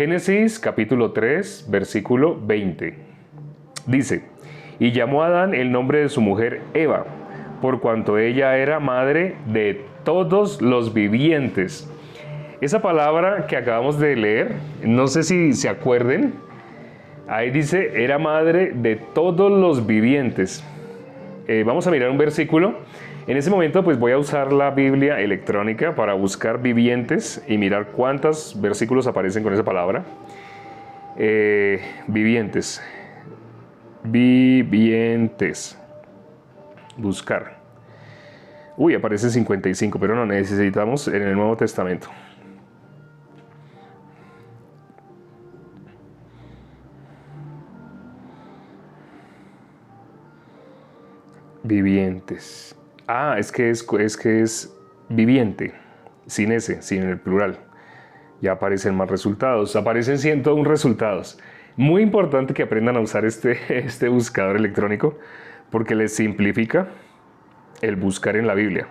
Génesis capítulo 3, versículo 20. Dice, y llamó a Adán el nombre de su mujer Eva, por cuanto ella era madre de todos los vivientes. Esa palabra que acabamos de leer, no sé si se acuerden, ahí dice, era madre de todos los vivientes. Vamos a mirar un versículo. En ese momento pues voy a usar la Biblia electrónica para buscar vivientes y mirar cuántos versículos aparecen con esa palabra. Vivientes. Vivientes. Buscar. Uy, aparece 55, pero no, necesitamos en el Nuevo Testamento. Vivientes. Ah, es que es viviente, sin ese, sin el plural. Ya aparecen más resultados, aparecen 101 resultados. Muy importante que aprendan a usar este buscador electrónico porque les simplifica el buscar en la Biblia.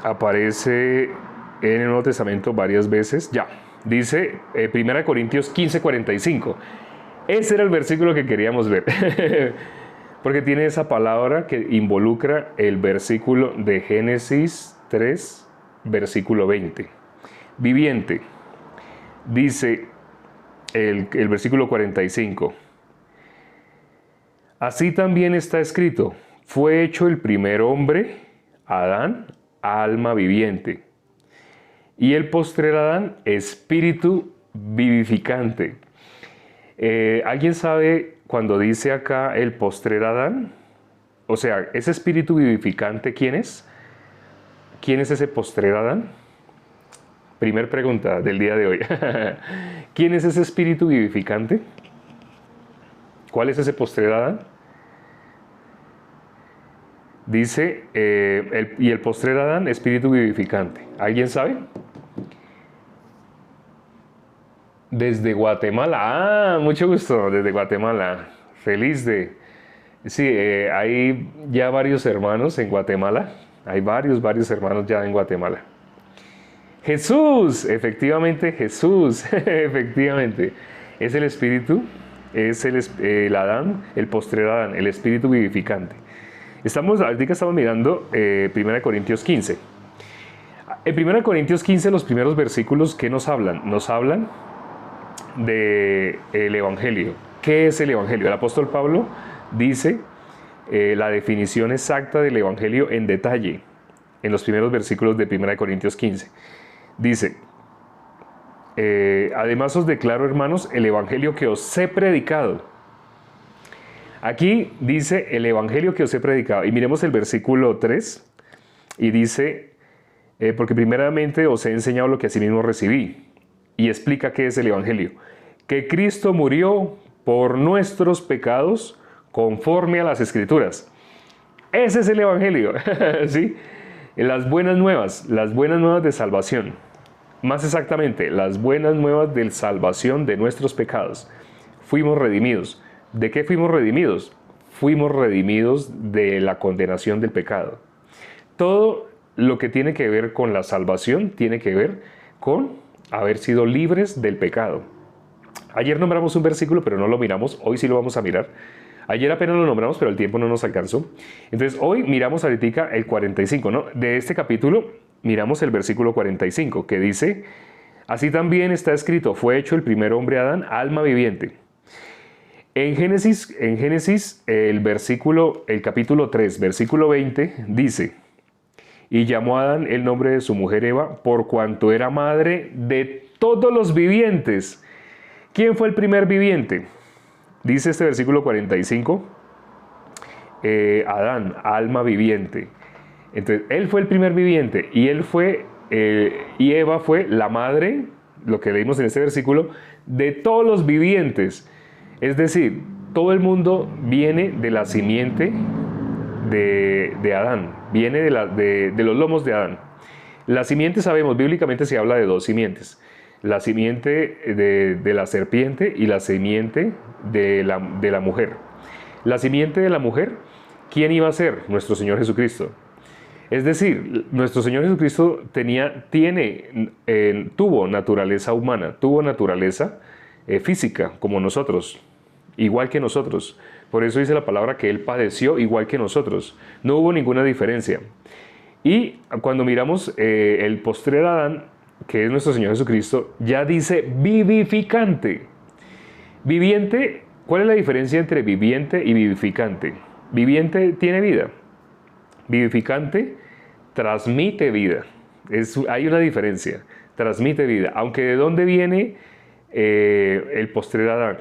Aparece en el Nuevo Testamento varias veces. Ya, dice 1 Corintios 15:45. Ese era el versículo que queríamos ver. Porque tiene esa palabra que involucra el versículo de Génesis 3, versículo 20. Viviente. Dice el versículo 45. Así también está escrito, fue hecho el primer hombre, Adán, alma viviente. Y el postrer Adán, espíritu vivificante. ¿Alguien sabe cuando dice acá el postrer Adán? O sea, ese espíritu vivificante, ¿quién es? ¿Quién es ese postrer Adán? Primer pregunta del día de hoy. ¿Quién es ese espíritu vivificante? ¿Cuál es ese postrer Adán? Dice, y el postrer Adán, espíritu vivificante. ¿Alguien sabe? Desde Guatemala. Ah, mucho gusto, desde Guatemala. Feliz de... Sí, hay ya varios hermanos en Guatemala. Hay varios hermanos ya en Guatemala. Jesús, efectivamente Jesús, efectivamente. Es el espíritu, es el Adán, el postrer Adán, el espíritu vivificante. Ahorita estamos mirando 1 Corintios 15. En 1 Corintios 15 los primeros versículos, ¿qué nos hablan? Nos hablan del Evangelio. ¿Qué es el Evangelio? El apóstol Pablo dice la definición exacta del Evangelio en detalle en los primeros versículos de 1 Corintios 15. Dice, además os declaro, hermanos, el Evangelio que os he predicado. Aquí dice el Evangelio que os he predicado. Y miremos el versículo 3 y dice, porque primeramente os he enseñado lo que asimismo recibí. Y explica qué es el Evangelio. Que Cristo murió por nuestros pecados conforme a las Escrituras. Ese es el Evangelio. ¿Sí? Las buenas nuevas de salvación. Más exactamente, las buenas nuevas de salvación de nuestros pecados. Fuimos redimidos. ¿De qué fuimos redimidos? Fuimos redimidos de la condenación del pecado. Todo lo que tiene que ver con la salvación tiene que ver con haber sido libres del pecado. Ayer nombramos un versículo, pero no lo miramos. Hoy sí lo vamos a mirar. Ayer apenas lo nombramos, pero el tiempo no nos alcanzó. Entonces, hoy miramos ahorita el 45, ¿no? De este capítulo, miramos el versículo 45, que dice, así también está escrito, fue hecho el primer hombre Adán, alma viviente. En Génesis, el capítulo 3, versículo 20, dice, y llamó a Adán el nombre de su mujer Eva, por cuanto era madre de todos los vivientes. ¿Quién fue el primer viviente? Dice este versículo 45, Adán, alma viviente. Entonces, él fue el primer viviente y y Eva fue la madre, lo que leímos en este versículo, de todos los vivientes. Es decir, todo el mundo viene de la simiente de Adán, viene de los lomos de Adán. La simiente, sabemos, bíblicamente se habla de dos simientes. La simiente de la serpiente y la simiente de la mujer. La simiente de la mujer, ¿quién iba a ser? Nuestro Señor Jesucristo. Es decir, nuestro Señor Jesucristo tuvo naturaleza humana, tuvo naturaleza física como nosotros, igual que nosotros. Por eso dice la palabra que Él padeció igual que nosotros. No hubo ninguna diferencia. Y cuando miramos el postrer Adán, que es nuestro Señor Jesucristo, ya dice vivificante. Viviente, ¿cuál es la diferencia entre viviente y vivificante? Viviente tiene vida. Vivificante transmite vida. Hay una diferencia. Transmite vida. Aunque ¿de dónde viene el postrer Adán?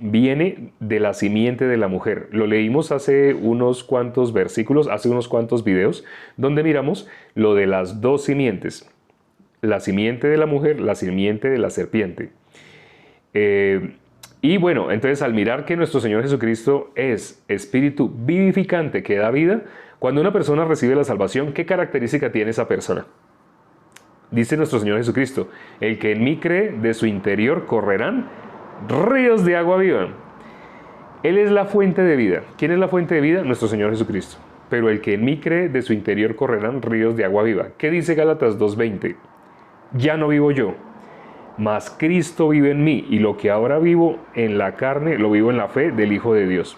Viene de la simiente de la mujer. Lo leímos hace unos cuantos versículos, hace unos cuantos videos, donde miramos lo de las dos simientes. La simiente de la mujer, la simiente de la serpiente. Y bueno, entonces al mirar que nuestro Señor Jesucristo es espíritu vivificante que da vida, cuando una persona recibe la salvación, ¿qué característica tiene esa persona? Dice nuestro Señor Jesucristo, el que en mí cree, de su interior correrán ríos de agua viva. Él es la fuente de vida. ¿Quién es la fuente de vida? Nuestro Señor Jesucristo. Pero el que en mí cree, de su interior correrán ríos de agua viva. ¿Qué dice Gálatas 2:20? Ya no vivo yo, mas Cristo vive en mí, y lo que ahora vivo en la carne, lo vivo en la fe del Hijo de Dios,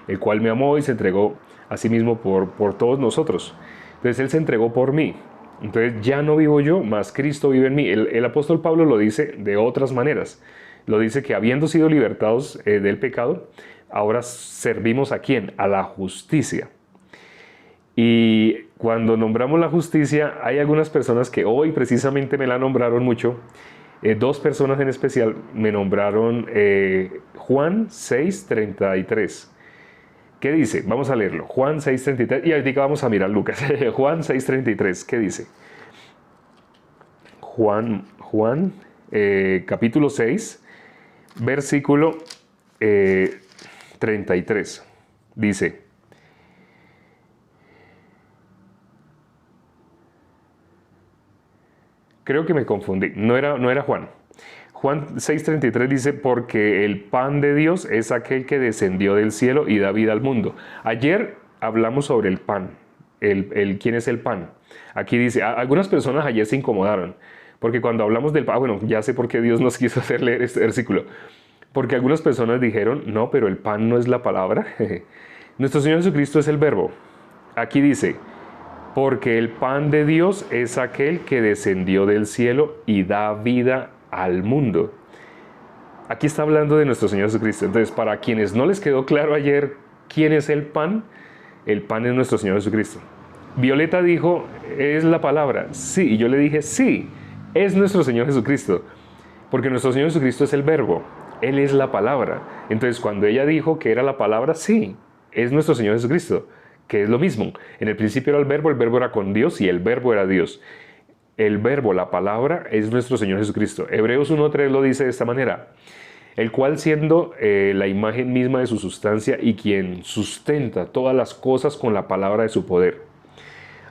el cual me amó y se entregó a sí mismo por todos nosotros. Entonces Él se entregó por mí. Entonces ya no vivo yo, mas Cristo vive en mí. El apóstol Pablo lo dice de otras maneras. Lo dice que habiendo sido libertados del pecado, ahora servimos ¿a quién? A la justicia. Y cuando nombramos la justicia, hay algunas personas que hoy precisamente me la nombraron mucho. Dos personas en especial me nombraron Juan 6:33. ¿Qué dice? Vamos a leerlo. Juan 6:33. Y ahorita vamos a mirar Lucas. Juan 6:33. ¿Qué dice? Juan capítulo 6, versículo 33. Dice: creo que me confundí. No era Juan. Juan 6:33 dice, porque el pan de Dios es aquel que descendió del cielo y da vida al mundo. Ayer hablamos sobre el pan. ¿Quién es el pan? Aquí dice, algunas personas ayer se incomodaron. Porque cuando hablamos del pan, bueno, ya sé por qué Dios nos quiso hacer leer este versículo. Porque algunas personas dijeron, no, pero el pan no es la palabra. Nuestro Señor Jesucristo es el verbo. Aquí dice, porque el pan de Dios es aquel que descendió del cielo y da vida al mundo. Aquí está hablando de nuestro Señor Jesucristo. Entonces, para quienes no les quedó claro ayer quién es el pan es nuestro Señor Jesucristo. Violeta dijo, ¿es la palabra? Sí, y yo le dije, sí, es nuestro Señor Jesucristo. Porque nuestro Señor Jesucristo es el verbo, Él es la palabra. Entonces, cuando ella dijo que era la palabra, sí, es nuestro Señor Jesucristo, que es lo mismo. En el principio era el verbo era con Dios y el verbo era Dios. El verbo, la palabra, es nuestro Señor Jesucristo. Hebreos 1:3 lo dice de esta manera, el cual siendo la imagen misma de su sustancia y quien sustenta todas las cosas con la palabra de su poder,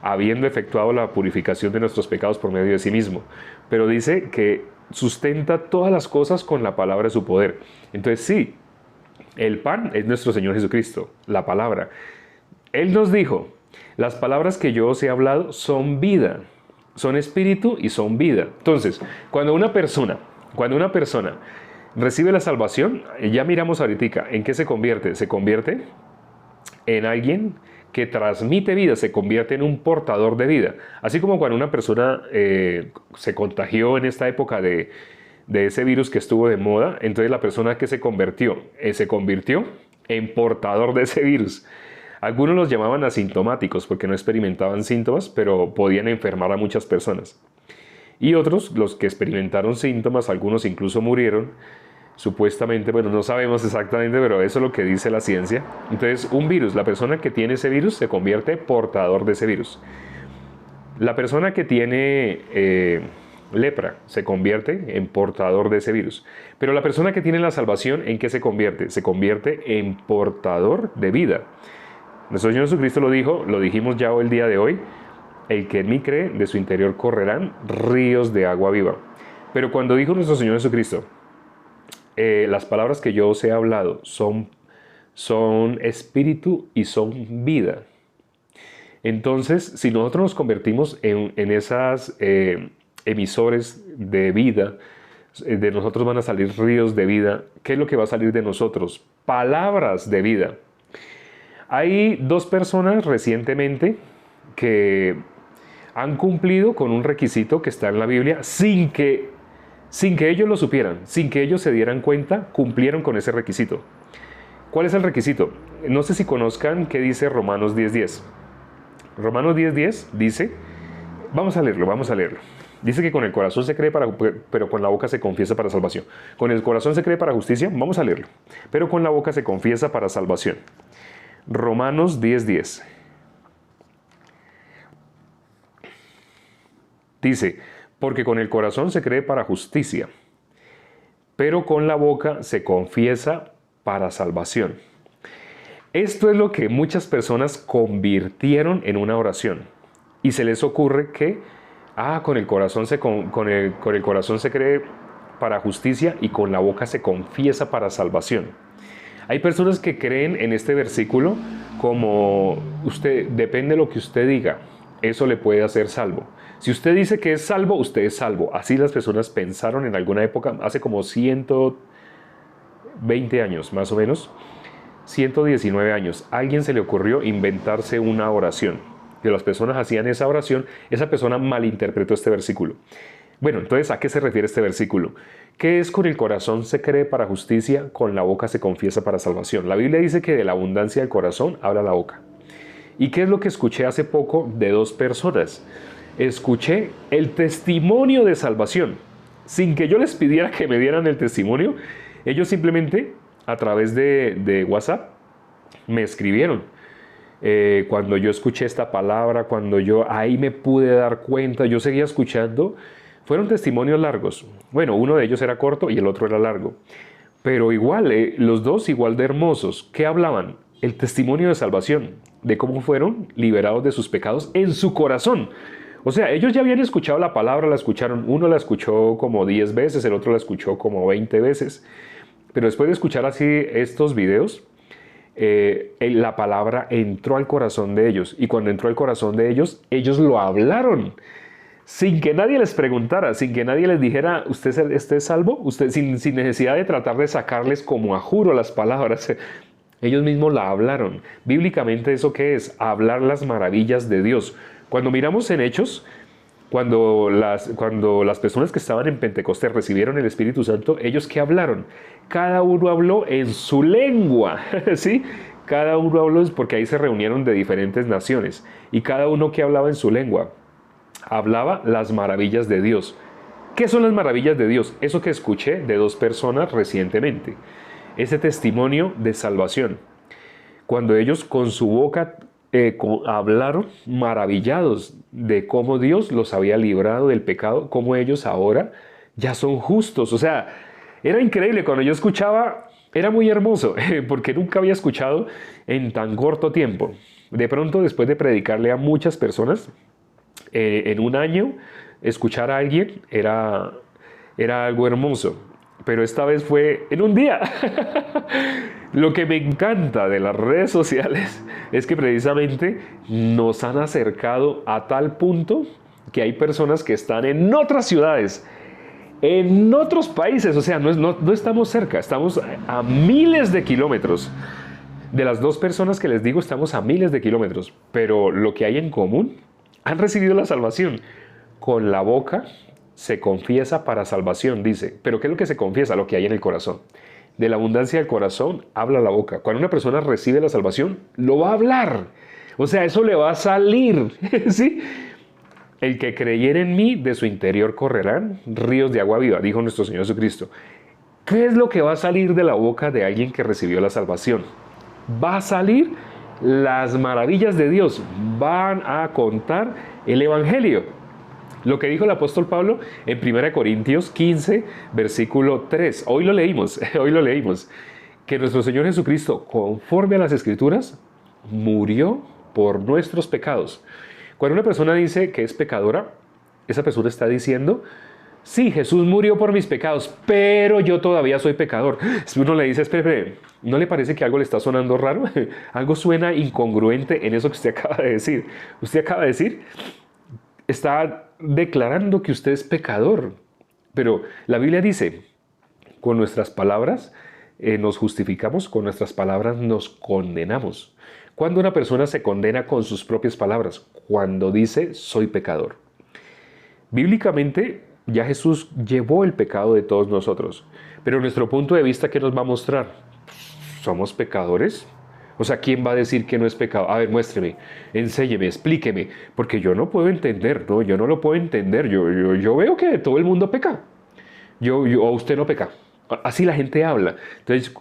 habiendo efectuado la purificación de nuestros pecados por medio de sí mismo. Pero dice que sustenta todas las cosas con la palabra de su poder. Entonces sí, el pan es nuestro Señor Jesucristo, la palabra. Él nos dijo, las palabras que yo os he hablado son vida, son espíritu y son vida. Entonces, cuando una persona recibe la salvación, ya miramos ahorita, ¿en qué se convierte? Se convierte en alguien que transmite vida, se convierte en un portador de vida. Así como cuando una persona se contagió en esta época de ese virus que estuvo de moda, entonces la persona que se convirtió en portador de ese virus. Algunos los llamaban asintomáticos porque no experimentaban síntomas, pero podían enfermar a muchas personas. Y otros, los que experimentaron síntomas, algunos incluso murieron, supuestamente, bueno, no sabemos exactamente, pero eso es lo que dice la ciencia. Entonces, un virus, la persona que tiene ese virus se convierte en portador de ese virus. La persona que tiene lepra se convierte en portador de ese virus. Pero la persona que tiene la salvación, ¿en qué se convierte? Se convierte en portador de vida. Nuestro Señor Jesucristo lo dijo, lo dijimos ya el día de hoy, el que en mí cree, de su interior correrán ríos de agua viva. Pero cuando dijo nuestro Señor Jesucristo, las palabras que yo os he hablado son espíritu y son vida. Entonces, si nosotros nos convertimos en esas emisores de vida, de nosotros van a salir ríos de vida. ¿Qué es lo que va a salir de nosotros? Palabras de vida. Hay dos personas recientemente que han cumplido con un requisito que está en la Biblia sin que ellos lo supieran, sin que ellos se dieran cuenta, cumplieron con ese requisito. ¿Cuál es el requisito? No sé si conozcan qué dice Romanos 10:10. Romanos 10:10 dice, vamos a leerlo. Dice que con el corazón se cree pero con la boca se confiesa para salvación. Con el corazón se cree para justicia, vamos a leerlo. Pero con la boca se confiesa para salvación. Romanos 10:10. Dice, porque con el corazón se cree para justicia, pero con la boca se confiesa para salvación. Esto es lo que muchas personas convirtieron en una oración. Y se les ocurre que, con el corazón se cree para justicia y con la boca se confiesa para salvación. Hay personas que creen en este versículo como depende de lo que usted diga, eso le puede hacer salvo. Si usted dice que es salvo, usted es salvo. Así las personas pensaron en alguna época, hace como 120 años más o menos, 119 años. A alguien se le ocurrió inventarse una oración. Que las personas hacían esa oración, esa persona malinterpretó este versículo. Bueno, entonces, ¿a qué se refiere este versículo? ¿Qué es con el corazón se cree para justicia, con la boca se confiesa para salvación? La Biblia dice que de la abundancia del corazón habla la boca. ¿Y qué es lo que escuché hace poco de dos personas? Escuché el testimonio de salvación. Sin que yo les pidiera que me dieran el testimonio, ellos simplemente a través de WhatsApp me escribieron. Cuando yo escuché esta palabra, cuando yo ahí me pude dar cuenta, yo seguía escuchando, fueron testimonios largos. Bueno, uno de ellos era corto y el otro era largo. Pero igual, los dos igual de hermosos. ¿Qué hablaban? El testimonio de salvación, de cómo fueron liberados de sus pecados en su corazón. O sea, ellos ya habían escuchado la palabra, la escucharon, uno la escuchó como 10 veces, el otro la escuchó como 20 veces. Pero después de escuchar así estos videos, la palabra entró al corazón de ellos. Y cuando entró al corazón de ellos, ellos lo hablaron. Sin que nadie les preguntara, sin que nadie les dijera, ¿usted es salvo? Sin necesidad de tratar de sacarles como a juro las palabras. Ellos mismos la hablaron. Bíblicamente, ¿eso qué es? Hablar las maravillas de Dios. Cuando miramos en Hechos, cuando las personas que estaban en Pentecostés recibieron el Espíritu Santo, ¿ellos qué hablaron? Cada uno habló en su lengua, ¿sí? Cada uno habló porque ahí se reunieron de diferentes naciones. Y cada uno que hablaba en su lengua, hablaba las maravillas de Dios. ¿Qué son las maravillas de Dios? Eso que escuché de dos personas recientemente. Ese testimonio de salvación. Cuando ellos con su boca hablaron maravillados de cómo Dios los había librado del pecado, cómo ellos ahora ya son justos. O sea, era increíble. Cuando yo escuchaba, era muy hermoso, porque nunca había escuchado en tan corto tiempo. De pronto, después de predicarle a muchas personas, en un año, escuchar a alguien era algo hermoso. Pero esta vez fue en un día. Lo que me encanta de las redes sociales es que precisamente nos han acercado a tal punto que hay personas que están en otras ciudades, en otros países. O sea, no estamos cerca, estamos a miles de kilómetros. De las dos personas que les digo, estamos a miles de kilómetros. Pero lo que hay en común, han recibido la salvación. Con la boca se confiesa para salvación, dice. ¿Pero qué es lo que se confiesa? Lo que hay en el corazón. De la abundancia del corazón habla la boca. Cuando una persona recibe la salvación, lo va a hablar. O sea, eso le va a salir. ¿Sí? El que creyere en mí, de su interior correrán ríos de agua viva, dijo nuestro Señor Jesucristo. ¿Qué es lo que va a salir de la boca de alguien que recibió la salvación? Va a salir las maravillas de Dios. Van a contar el Evangelio. Lo que dijo el apóstol Pablo en 1 Corintios 15, versículo 3. Hoy lo leímos. Que nuestro Señor Jesucristo, conforme a las Escrituras, murió por nuestros pecados. Cuando una persona dice que es pecadora, esa persona está diciendo, Sí, Jesús murió por mis pecados, pero yo todavía soy pecador. Si uno le dice, espere, ¿no le parece que algo le está sonando raro? Algo suena incongruente en eso que usted acaba de decir. Usted acaba de decir, está declarando que usted es pecador. Pero la Biblia dice, con nuestras palabras nos justificamos, con nuestras palabras nos condenamos. Cuando una persona se condena con sus propias palabras, cuando dice, soy pecador. Bíblicamente, ya Jesús llevó el pecado de todos nosotros. Pero nuestro punto de vista, ¿qué nos va a mostrar? ¿Somos pecadores? O sea, ¿quién va a decir que no es pecado? A ver, muéstreme, enséñeme, explíqueme, porque yo no puedo entender, ¿no? Yo no lo puedo entender. Yo veo que todo el mundo peca. O usted no peca. Así la gente habla. Entonces,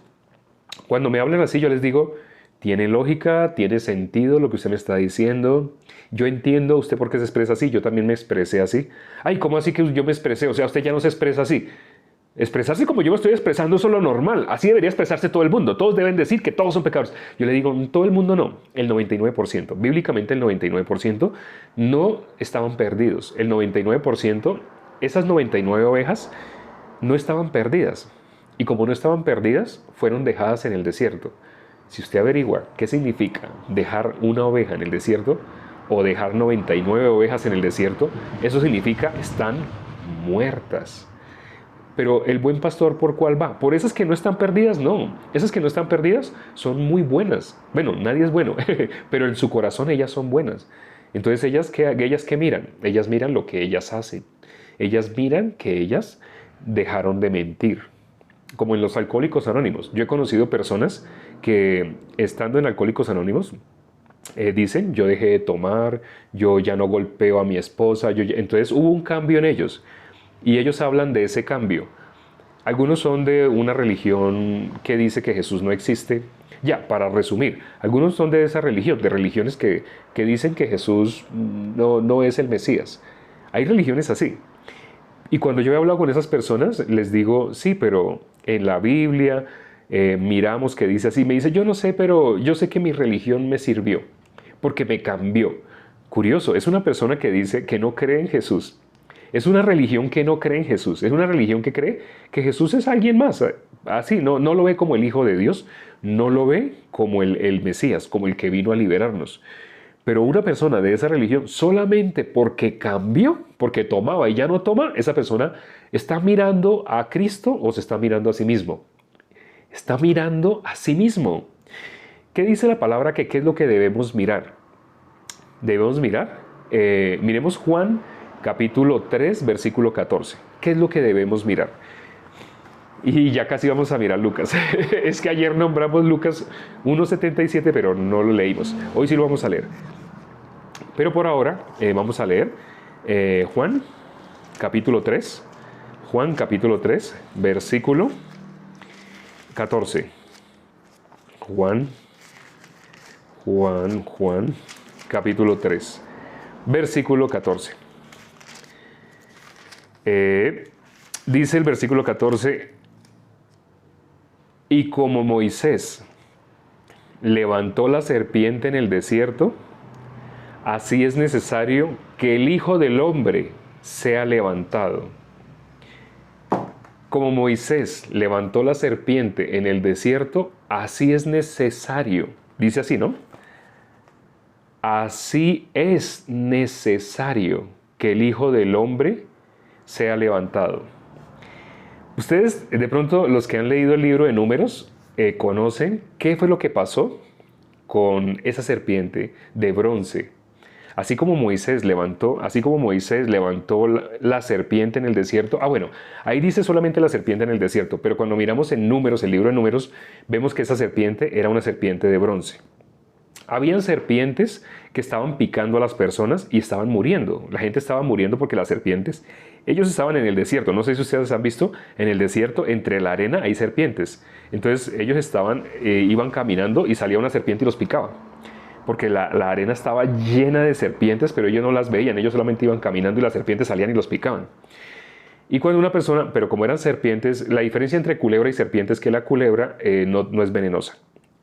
cuando me hablan así, yo les digo, tiene lógica, tiene sentido lo que usted me está diciendo. Yo entiendo usted por qué se expresa así, yo también me expresé así. Ay, ¿cómo así que yo me expresé? O sea, usted ya no se expresa así. Expresarse como yo me estoy expresando es lo normal. Así debería expresarse todo el mundo. Todos deben decir que todos son pecadores. Yo le digo, todo el mundo no, el 99%. Bíblicamente el 99% no estaban perdidos. El 99%, esas 99 ovejas no estaban perdidas. Y como no estaban perdidas, fueron dejadas en el desierto. Si usted averigua qué significa dejar una oveja en el desierto o dejar 99 ovejas en el desierto, eso significa están muertas. Pero el buen pastor, ¿por cuál va? ¿Por esas que no están perdidas? No. Esas que no están perdidas son muy buenas. Bueno, nadie es bueno, pero en su corazón ellas son buenas. Entonces, ¿ellas qué miran? Ellas miran lo que ellas hacen. Ellas miran que ellas dejaron de mentir. Como en los Alcohólicos Anónimos. Yo he conocido personas que, estando en Alcohólicos Anónimos, dicen, yo dejé de tomar, yo ya no golpeo a mi esposa. Entonces, hubo un cambio en ellos. Y ellos hablan de ese cambio. Algunos son de una religión que dice que Jesús no existe. Ya, para resumir, algunos son de esa religión, de religiones que dicen que Jesús no es el Mesías. Hay religiones así. Y cuando yo he hablado con esas personas, les digo, sí, pero en la Biblia miramos que dice así. Me dice, yo no sé, pero yo sé que mi religión me sirvió, porque me cambió. Curioso, es una persona que dice que no cree en Jesús. Es una religión que no cree en Jesús. Es una religión que cree que Jesús es alguien más. Así, no lo ve como el Hijo de Dios. No lo ve como el Mesías, como el que vino a liberarnos. Pero una persona de esa religión, solamente porque cambió, porque tomaba y ya no toma, esa persona está mirando a Cristo o se está mirando a sí mismo. Está mirando a sí mismo. ¿Qué dice la palabra? ¿Qué es lo que debemos mirar? Debemos mirar. Miremos Juan capítulo 3, versículo 14. ¿Qué es lo que debemos mirar? Y ya casi vamos a mirar Lucas. Es que ayer nombramos Lucas 1.77, pero no lo leímos. Hoy sí lo vamos a leer. Pero por ahora vamos a leer Juan capítulo 3. Juan capítulo 3, versículo 14. Juan capítulo 3, versículo 14. Dice el versículo 14, y como Moisés levantó la serpiente en el desierto, así es necesario que el Hijo del Hombre sea levantado. Como Moisés levantó la serpiente en el desierto, así es necesario. Dice así, ¿no? Así es necesario que el Hijo del Hombre sea levantado. Ustedes, de pronto, los que han leído el libro de Números, conocen qué fue lo que pasó con esa serpiente de bronce. Así como Moisés levantó la serpiente en el desierto. Bueno, ahí dice solamente la serpiente en el desierto, pero cuando miramos en Números, el libro de Números, vemos que esa serpiente era una serpiente de bronce. Habían serpientes que estaban picando a las personas y estaban muriendo. La gente estaba muriendo porque las serpientes, ellos estaban en el desierto. No sé si ustedes han visto, en el desierto, entre la arena hay serpientes. Entonces ellos iban caminando y salía una serpiente y los picaba. Porque la arena estaba llena de serpientes, pero ellos no las veían. Ellos solamente iban caminando y las serpientes salían y los picaban. Y cuando una persona, pero como eran serpientes, la diferencia entre culebra y serpiente es que la culebra no es venenosa.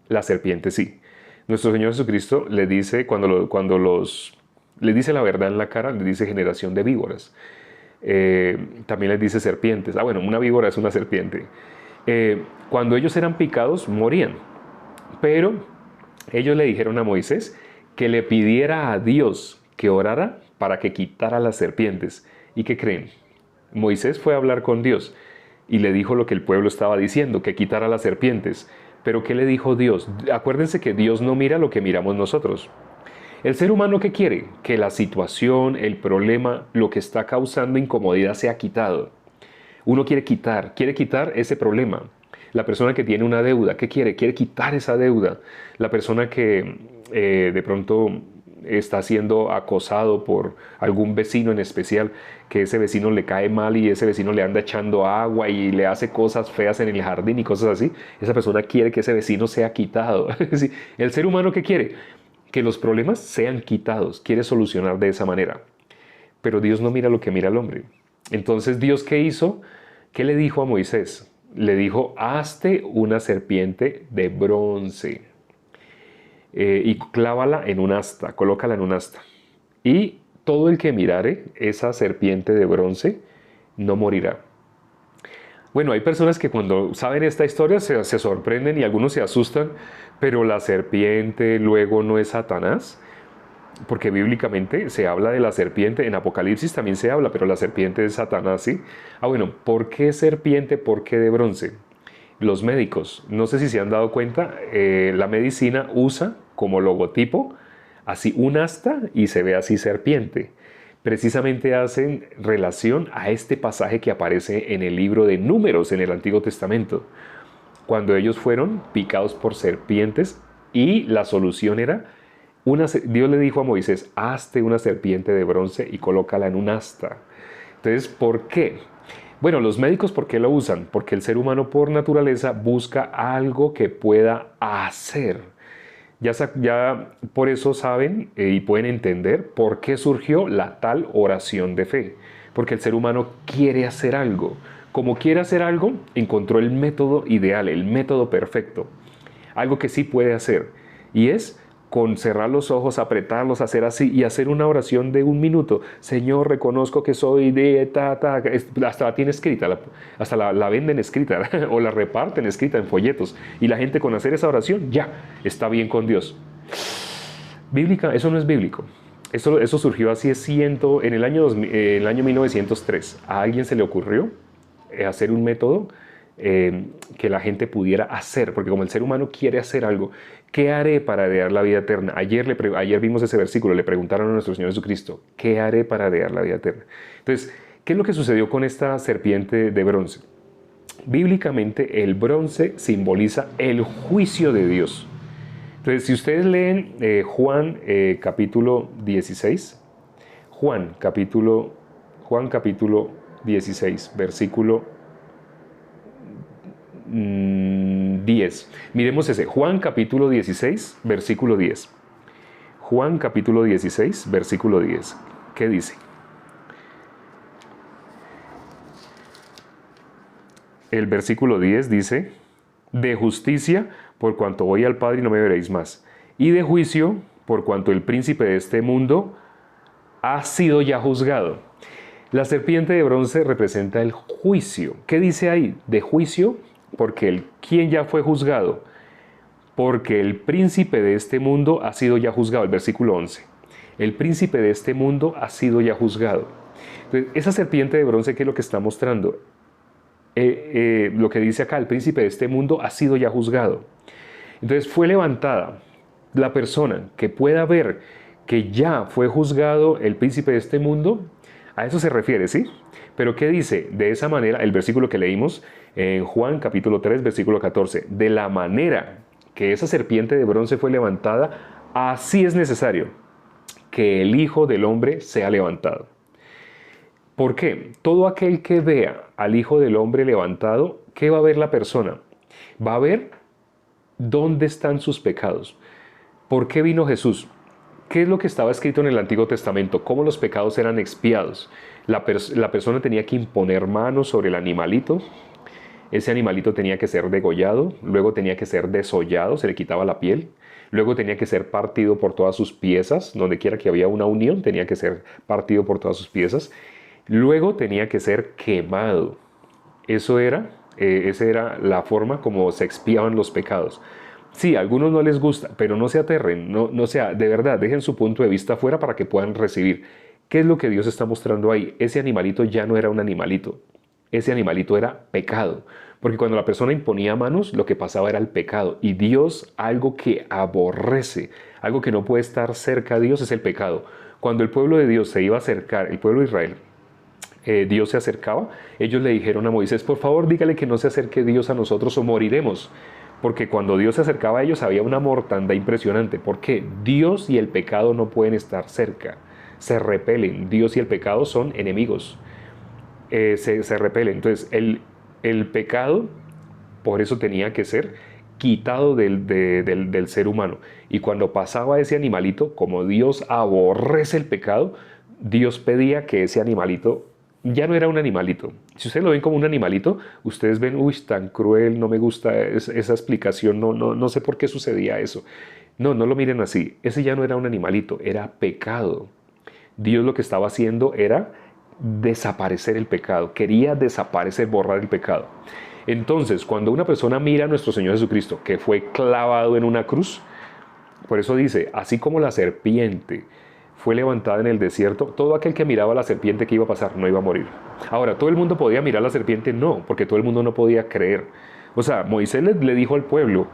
La serpiente sí. Nuestro Señor Jesucristo le dice, le dice la verdad en la cara, le dice generación de víboras. también les dice serpientes. Ah, bueno, una víbora es una serpiente. Cuando ellos eran picados, morían. Pero ellos le dijeron a Moisés que le pidiera a Dios que orara para que quitara las serpientes. ¿Y qué creen? Moisés fue a hablar con Dios y le dijo lo que el pueblo estaba diciendo, que quitara las serpientes. Pero ¿qué le dijo Dios? Acuérdense que Dios no mira lo que miramos nosotros. El ser humano, ¿qué quiere? Que la situación, el problema, lo que está causando incomodidad sea quitado. Uno quiere quitar ese problema. La persona que tiene una deuda, ¿qué quiere? Quiere quitar esa deuda. La persona que de pronto está siendo acosado por algún vecino en especial, que ese vecino le cae mal y ese vecino le anda echando agua y le hace cosas feas en el jardín y cosas así, esa persona quiere que ese vecino sea quitado. El ser humano, ¿qué quiere? Que los problemas sean quitados, quiere solucionar de esa manera. Pero Dios no mira lo que mira el hombre. Entonces, ¿Dios qué hizo? ¿Qué le dijo a Moisés? Le dijo, hazte una serpiente de bronce y clávala en un asta, colócala en un asta. Y todo el que mirare esa serpiente de bronce no morirá. Bueno, hay personas que cuando saben esta historia se sorprenden y algunos se asustan, pero la serpiente luego no es Satanás, porque bíblicamente se habla de la serpiente, en Apocalipsis también se habla, pero la serpiente es Satanás, ¿sí? Ah, bueno, ¿por qué serpiente? ¿Por qué de bronce? Los médicos, no sé si se han dado cuenta, la medicina usa como logotipo así un asta y se ve así serpiente. Precisamente hacen relación a este pasaje que aparece en el libro de Números en el Antiguo Testamento, cuando ellos fueron picados por serpientes y la solución era, Dios le dijo a Moisés, hazte una serpiente de bronce y colócala en un asta. Entonces, ¿por qué? Bueno, los médicos, ¿por qué lo usan? Porque el ser humano por naturaleza busca algo que pueda hacer. Ya por eso saben y pueden entender por qué surgió la tal oración de fe. Porque el ser humano quiere hacer algo. Como quiere hacer algo, encontró el método ideal, el método perfecto. Algo que sí puede hacer. Y es con cerrar los ojos, apretarlos, hacer así y hacer una oración de 1 minuto. Señor, reconozco que soy de hasta la tiene escrita, hasta la venden escrita o la reparten escrita en folletos. Y la gente con hacer esa oración ya está bien con Dios. Bíblica, eso no es bíblico. Eso surgió así en el año 1903. A alguien se le ocurrió hacer un método que la gente pudiera hacer, porque como el ser humano quiere hacer algo, ¿qué haré para heredar la vida eterna? Ayer vimos ese versículo, le preguntaron a nuestro Señor Jesucristo, ¿qué haré para heredar la vida eterna? Entonces, ¿qué es lo que sucedió con esta serpiente de bronce? Bíblicamente, el bronce simboliza el juicio de Dios. Entonces, si ustedes leen Juan capítulo 16, Juan capítulo 16, versículo 10. Miremos ese, Juan capítulo 16, versículo 10. Juan capítulo 16, versículo 10. ¿Qué dice? El versículo 10 dice, de justicia, por cuanto voy al Padre y no me veréis más, y de juicio, por cuanto el príncipe de este mundo ha sido ya juzgado. La serpiente de bronce representa el juicio. ¿Qué dice ahí? De juicio, porque ¿quién ya fue juzgado? Porque el príncipe de este mundo ha sido ya juzgado. El versículo 11. El príncipe de este mundo ha sido ya juzgado. Entonces, esa serpiente de bronce, ¿qué es lo que está mostrando? Lo que dice acá, el príncipe de este mundo ha sido ya juzgado. Entonces fue levantada la persona que pueda ver que ya fue juzgado el príncipe de este mundo. A eso se refiere, ¿sí? Pero ¿qué dice? De esa manera, el versículo que leímos en Juan capítulo 3, versículo 14. De la manera que esa serpiente de bronce fue levantada, así es necesario que el Hijo del Hombre sea levantado. ¿Por qué? Todo aquel que vea al Hijo del Hombre levantado, ¿qué va a ver la persona? Va a ver dónde están sus pecados. ¿Por qué vino Jesús? ¿Qué es lo que estaba escrito en el Antiguo Testamento? ¿Cómo los pecados eran expiados? La persona tenía que imponer manos sobre el animalito. Ese animalito tenía que ser degollado, luego tenía que ser desollado, se le quitaba la piel. Luego tenía que ser partido por todas sus piezas, donde quiera que había una unión, tenía que ser partido por todas sus piezas. Luego tenía que ser quemado. Esa era la forma como se expiaban los pecados. Sí, a algunos no les gusta, pero no se aterren, no sea, de verdad, dejen su punto de vista afuera para que puedan recibir. ¿Qué es lo que Dios está mostrando ahí? Ese animalito ya no era un animalito, ese animalito era pecado. Porque cuando la persona imponía manos, lo que pasaba era el pecado. Y Dios, algo que aborrece, algo que no puede estar cerca a Dios, es el pecado. Cuando el pueblo de Dios se iba a acercar, el pueblo de Israel, Dios se acercaba, ellos le dijeron a Moisés, por favor dígale que no se acerque Dios a nosotros o moriremos. Porque cuando Dios se acercaba a ellos había una mortandad impresionante. Porque Dios y el pecado no pueden estar cerca. Se repelen. Dios y el pecado son enemigos. Se repelen. Entonces el pecado, por eso tenía que ser quitado del ser humano. Y cuando pasaba ese animalito, como Dios aborrece el pecado, Dios pedía que ese animalito ya no era un animalito. Si ustedes lo ven como un animalito, ustedes ven, uy, tan cruel, no me gusta esa explicación, no sé por qué sucedía eso. No lo miren así. Ese ya no era un animalito, era pecado. Dios lo que estaba haciendo era desaparecer el pecado, quería desaparecer, borrar el pecado. Entonces, cuando una persona mira a nuestro Señor Jesucristo, que fue clavado en una cruz, por eso dice, así como la serpiente fue levantada en el desierto, todo aquel que miraba a la serpiente, ¿qué iba a pasar? No iba a morir. Ahora, ¿todo el mundo podía mirar a la serpiente? No, porque todo el mundo no podía creer. O sea, Moisés le dijo al pueblo,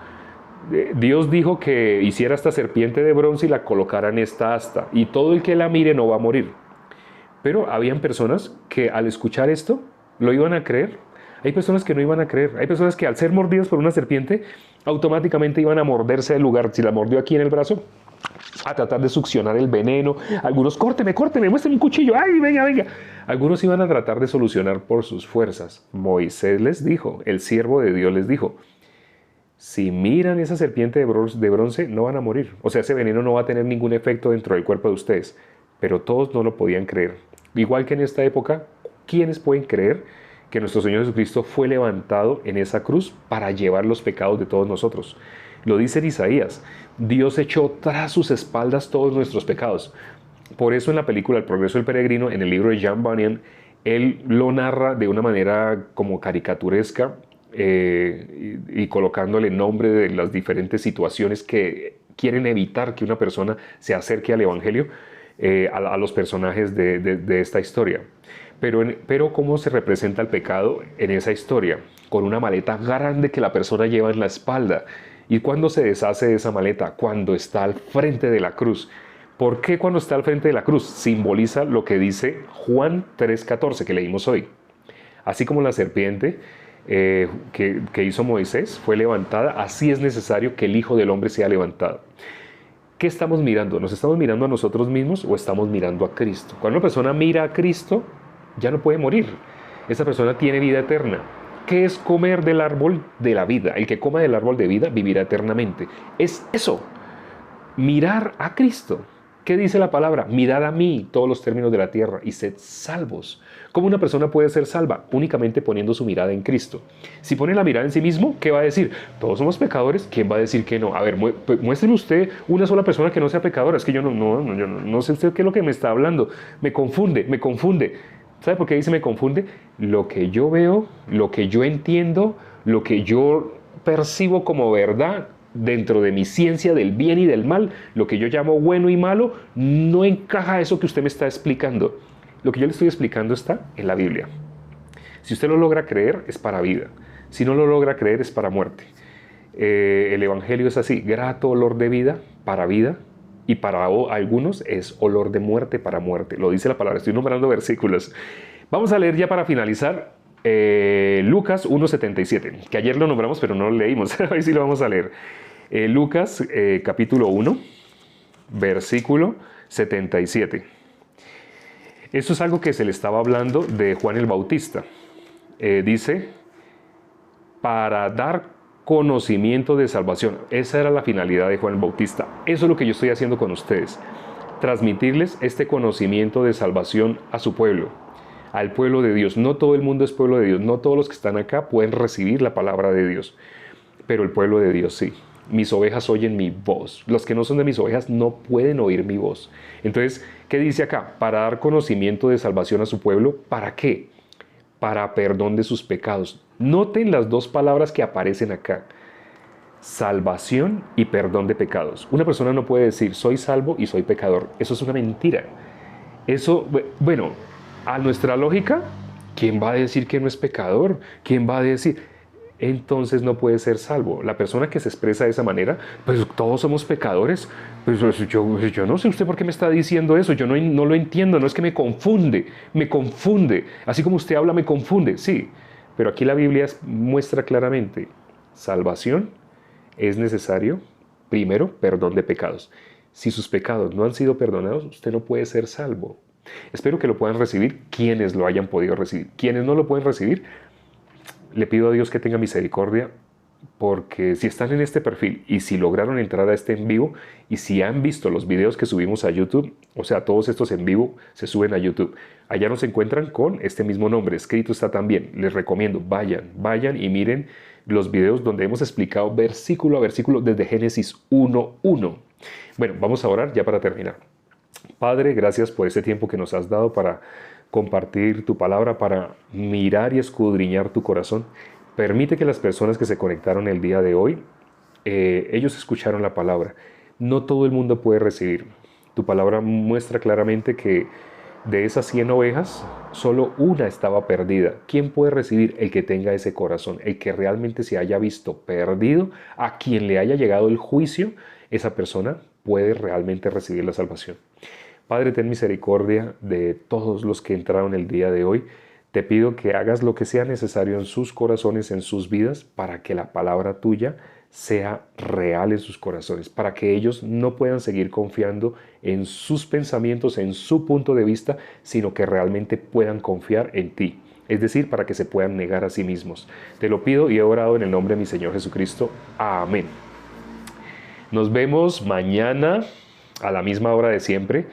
Dios dijo que hiciera esta serpiente de bronce y la colocara en esta asta, y todo el que la mire no va a morir. Pero habían personas que al escuchar esto lo iban a creer. Hay personas que no iban a creer. Hay personas que al ser mordidas por una serpiente automáticamente iban a morderse del lugar. Si la mordió aquí en el brazo, a tratar de succionar el veneno. Algunos, córteme, muéstrame un cuchillo. ¡Ay, venga! Algunos iban a tratar de solucionar por sus fuerzas. Moisés les dijo, el siervo de Dios les dijo, si miran esa serpiente de bronce, no van a morir. O sea, ese veneno no va a tener ningún efecto dentro del cuerpo de ustedes. Pero todos no lo podían creer. Igual que en esta época, ¿quiénes pueden creer que nuestro Señor Jesucristo fue levantado en esa cruz para llevar los pecados de todos nosotros? Lo dice en Isaías, Dios echó tras sus espaldas todos nuestros pecados. Por eso en la película El progreso del peregrino, en el libro de John Bunyan, él lo narra de una manera como caricaturesca y colocándole nombre de las diferentes situaciones que quieren evitar que una persona se acerque al Evangelio. A los personajes de esta historia. Pero ¿cómo se representa el pecado en esa historia? Con una maleta grande que la persona lleva en la espalda. ¿Y cuándo se deshace de esa maleta? Cuando está al frente de la cruz. ¿Por qué cuando está al frente de la cruz? Simboliza lo que dice Juan 3:14 que leímos hoy. Así como la serpiente que hizo Moisés fue levantada, así es necesario que el Hijo del Hombre sea levantado. ¿Qué estamos mirando? ¿Nos estamos mirando a nosotros mismos o estamos mirando a Cristo? Cuando una persona mira a Cristo, ya no puede morir. Esa persona tiene vida eterna. ¿Qué es comer del árbol de la vida? El que coma del árbol de vida vivirá eternamente. Es eso, mirar a Cristo. ¿Qué dice la palabra? Mirad a mí todos los términos de la tierra y sed salvos. ¿Cómo una persona puede ser salva? Únicamente poniendo su mirada en Cristo. Si pone la mirada en sí mismo, ¿qué va a decir? Todos somos pecadores. ¿Quién va a decir que no? A ver, muéstreme usted una sola persona que no sea pecadora. Es que yo no sé usted qué es lo que me está hablando. Me confunde. ¿Sabe por qué dice me confunde? Lo que yo veo, lo que yo entiendo, lo que yo percibo como verdad dentro de mi ciencia del bien y del mal, lo que yo llamo bueno y malo, no encaja eso que usted me está explicando. Lo que yo le estoy explicando está en la Biblia. Si usted lo logra creer, es para vida. Si no lo logra creer, es para muerte. El Evangelio es así, grato olor de vida para vida, y para algunos es olor de muerte para muerte. Lo dice la palabra, estoy nombrando versículos. Vamos a leer ya para finalizar Lucas 1:77, que ayer lo nombramos pero no lo leímos. Hoy sí lo vamos a leer. Lucas capítulo 1, versículo 77. Esto es algo que se le estaba hablando de Juan el Bautista. Dice, para dar conocimiento de salvación. Esa era la finalidad de Juan el Bautista. Eso es lo que yo estoy haciendo con ustedes. Transmitirles este conocimiento de salvación a su pueblo, al pueblo de Dios. No todo el mundo es pueblo de Dios. No todos los que están acá pueden recibir la palabra de Dios. Pero el pueblo de Dios sí. mis ovejas oyen mi voz. Los que no son de mis ovejas no pueden oír mi voz. Entonces, ¿qué dice acá? Para dar conocimiento de salvación a su pueblo. ¿Para qué? Para perdón de sus pecados. Noten las dos palabras que aparecen acá. Salvación y perdón de pecados. Una persona no puede decir soy salvo y soy pecador. Eso es una mentira. Eso, bueno, a nuestra lógica, ¿quién va a decir que no es pecador? ¿Quién va a decir? Entonces no puede ser salvo. La persona que se expresa de esa manera, pues todos somos pecadores. Pues yo no sé usted por qué me está diciendo eso. Yo no lo entiendo. No es que me confunde. Me confunde. Así como usted habla, me confunde. Sí, pero aquí la Biblia muestra claramente salvación. Es necesario, primero, perdón de pecados. Si sus pecados no han sido perdonados, usted no puede ser salvo. Espero que lo puedan recibir quienes lo hayan podido recibir. Quienes no lo pueden recibir, le pido a Dios que tenga misericordia, porque si están en este perfil y si lograron entrar a este en vivo y si han visto los videos que subimos a YouTube, o sea, todos estos en vivo se suben a YouTube. Allá nos encuentran con este mismo nombre, escrito está también. Les recomiendo, vayan y miren los videos donde hemos explicado versículo a versículo desde Génesis 1:1. Bueno, vamos a orar ya para terminar. Padre, gracias por este tiempo que nos has dado para compartir tu palabra, para mirar y escudriñar tu corazón. Permite que las personas que se conectaron el día de hoy, ellos escucharon la palabra. No todo el mundo puede recibir. Tu palabra muestra claramente que de esas 100 ovejas, solo una estaba perdida. ¿Quién puede recibir? El que tenga ese corazón, el que realmente se haya visto perdido, a quien le haya llegado el juicio, esa persona puede realmente recibir la salvación. Padre, ten misericordia de todos los que entraron el día de hoy. Te pido que hagas lo que sea necesario en sus corazones, en sus vidas, para que la palabra tuya sea real en sus corazones, para que ellos no puedan seguir confiando en sus pensamientos, en su punto de vista, sino que realmente puedan confiar en ti. Es decir, para que se puedan negar a sí mismos. Te lo pido y he orado en el nombre de mi Señor Jesucristo. Amén. Nos vemos mañana a la misma hora de siempre.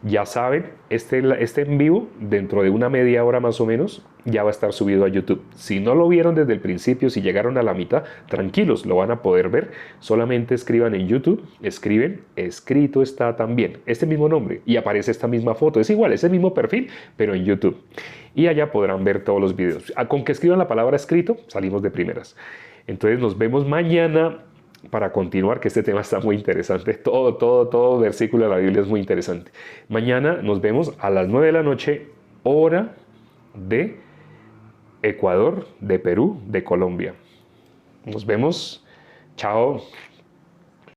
Ya saben, este en vivo, dentro de una media hora más o menos, ya va a estar subido a YouTube. Si no lo vieron desde el principio, si llegaron a la mitad, tranquilos, lo van a poder ver. Solamente escriban en YouTube, escriben, escrito está también, este mismo nombre, y aparece esta misma foto. Es igual, es el mismo perfil, pero en YouTube. Y allá podrán ver todos los videos. Con que escriban la palabra escrito, salimos de primeras. Entonces nos vemos mañana para continuar, que este tema está muy interesante. Todo versículo de la Biblia es muy interesante. Mañana nos vemos a las 9 de la noche, hora de Ecuador, de Perú, de Colombia. Nos vemos. Chao.